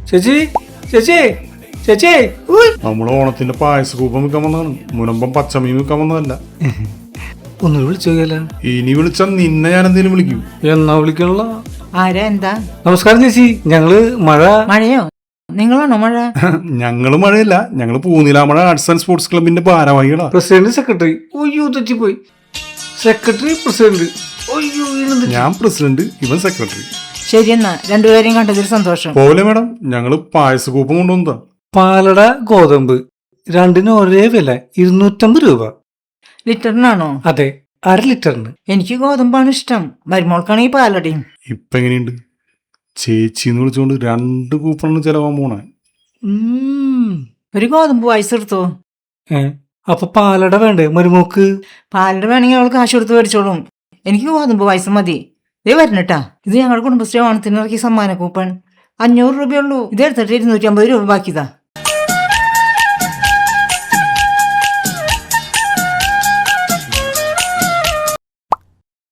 ചേച്ചി ചേച്ചി ചേച്ചി നമ്മള് ഓണത്തിന്റെ പായസകൂപം വിൽക്കാൻ വന്നതാണ്. മുനമ്പം പച്ചമീൻ വിൽക്കാൻ വന്നതല്ല. ഒന്ന് വിളിച്ചോല്ല. ഇനി വിളിച്ചാ നിന്നെ ഞാൻ എന്തേലും വിളിക്കും. എന്നാ വിളിക്കണല്ലോ. ആരാ എന്താ? നമസ്കാരം ചേച്ചി. ഞങ്ങള് മഴയോ? നിങ്ങളാണോ മഴ? ഞങ്ങള് മഴയില്ല, ഞങ്ങള് പൂനിലാമഴ ആർട്സ് ആൻഡ് സ്പോർട്സ് ക്ലബിന്റെ ഭാരവാഹികളാ. President secretary. ഒയ്യോ തെറ്റിപ്പോയി. Secretary president. ഒയ്യോ ഞാൻ പ്രസിഡന്റ്, ഇവൻ സെക്രട്ടറി. ശരി, എന്നാ രണ്ടുപേരെയും കണ്ടതിൽ സന്തോഷം. പോലെ മാഡം, ഞങ്ങള് പായസകൂപം കൊണ്ടുവന്നതാ. പാലട ഗോതമ്പ് രണ്ടിനും ഒരേ വില 250 രൂപ. ലിറ്ററിനാണോ? അതെ, 1/2 ലിറ്ററിന്. എനിക്ക് ഗോതമ്പാണ് ഇഷ്ടം. മരുമോൾക്കാണെങ്കിൽ പാലടയും. ഇപ്പൊ എങ്ങനെയുണ്ട്? ചേച്ചിന്ന് വിളിച്ചുകൊണ്ട് 2 കൂപ്പണാണ് ചെലവാൻ പോണേ. ഒരു ഗോതമ്പ് പായസം എടുത്തോ. അപ്പൊ പാലട വേണ്ടേ മരുമോക്ക്? പാലട വേണമെങ്കിൽ അവൾ കാശ് കൊടുത്ത് മേടിച്ചോളും. എനിക്ക് ഗോതമ്പ് പായസം മതി. ഇതേ വരണട്ടാ. ഇത് ഞങ്ങളുടെ കുടുംബശ്രീ ഓണത്തിന് ഇറക്കിയ സമ്മാന കൂപ്പൺ. 500 രൂപയുള്ളൂ. ഇതെടുത്തിട്ട് 250 രൂപ ബാക്കിതാ.